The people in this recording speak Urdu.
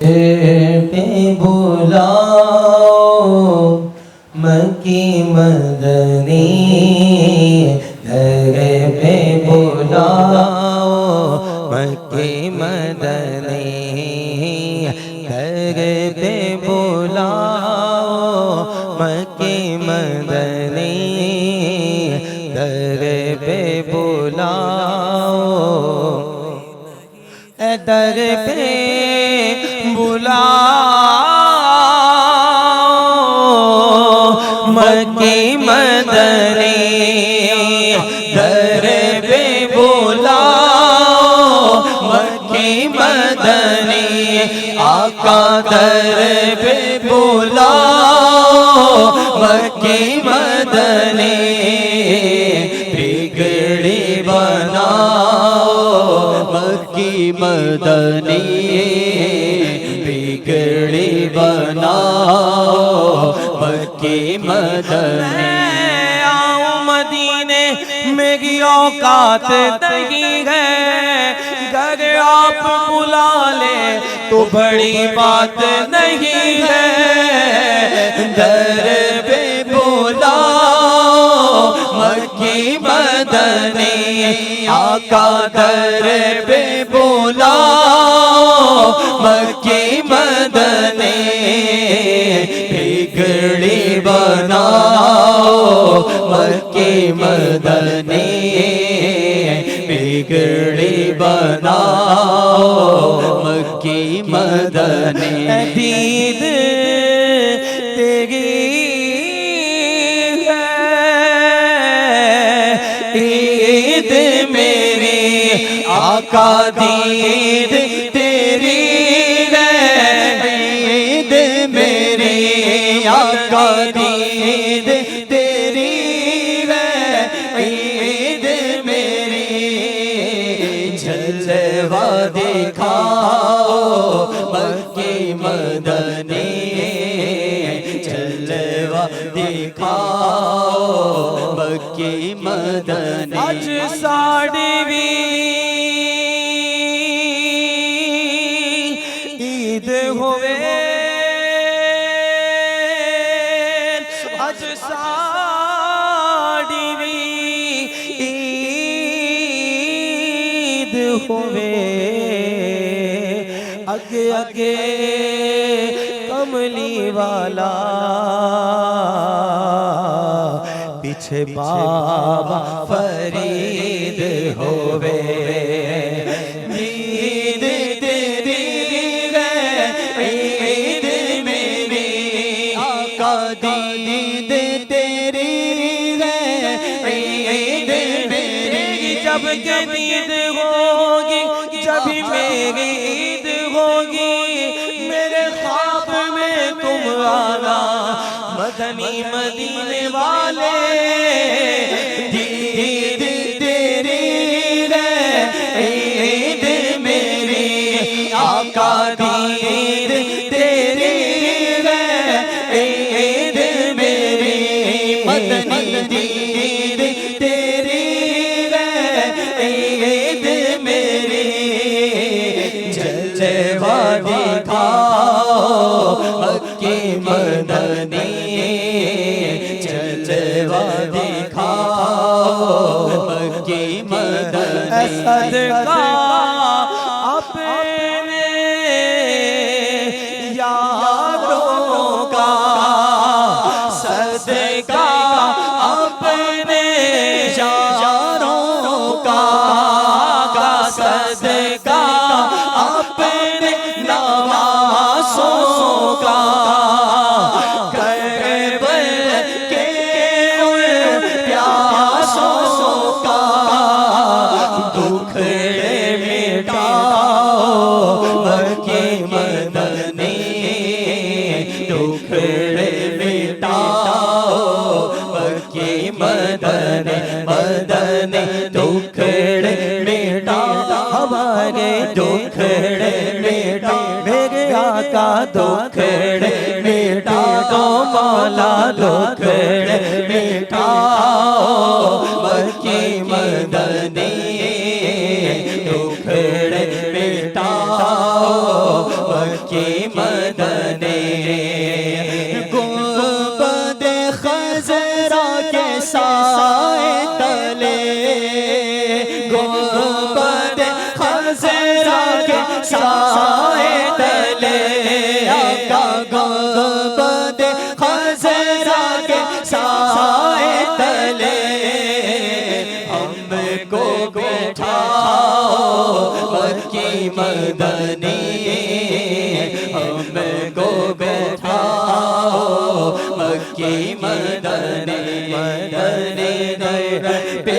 پہ بلاؤ مکی مدنی، در پہ بلاؤ مکی مدنی، در پہ بلاؤ مکی مدنی، در پہ بلاؤ، در پہ بلاؤ مکی مدنی، در پہ بلاؤ مکی مدنی، آقا در پہ بلاؤ مکی مدنی، بگڑی بناؤ مکی مدنی، بگڑی بناؤ مکی مدنی۔ آؤں مدینے میری اوقات نہیں ہے، اگر آپ بلا لیں تو بڑی بات نہیں ہے، در پہ بلاؤ مکی مدنی، آقا در پہ بلاؤ مکی مدنی، بگڑی بناؤ مکی مدنی، بگڑی بناؤ مکی مدنی، دید تیری ہے عید میری، آقا دید تیری ہے عید میری، آقا دید تیری ہے عید میری، جلوہ دکھاؤ مکی مدنی، جلوہ دکھاؤ مکی مدنی، آج ساڑی بھی عید ہوئے، آج ساڑی بھی عید ہوئے، اگے اگے کملی والا، پیچھے بابا فرید ہوئے، عید تیری ہے عید میری، آقا دید تیری ہے عید میری، جب کہ عید ہوگی جبھی میری عید ہوگی، میرے خواب میں تم آنا مدنی مدینے والے، دید تیری ہے عید میری، آقا دید تیری ہے عید میری، مدنی دید تیری ہے عید میری، جلوہ دکھاؤ مکی مدنی، جلوہ دکھاؤ مکی مدنی، صدقہ اپنے یاروں کا، صدقہ اپنے یاروں کا، صدقہ اپنے نوازوں کا، کربل کے ان پیاسوں کا، دکھڑے مٹاؤ مکی مدنی، دکھڑے مٹاؤ مکی مدنی، مدنی دکھڑے مٹاؤ ہمارے دکھڑے مٹاؤ، میرے آقا دکھڑے مٹاؤ، تو مولا دکھڑے مٹاؤ مکی مدنی، دکھڑے مٹاؤ مکی مکی مدنی گنبد خضرا کے سائے تلے گنبد خضرا کے سائے تلے آقا گنبد خضرا کے سائے تلے ہم کو بٹھاؤ مکی مدنی ہم کو بٹھاؤ مکی مدنی مدنی در پہ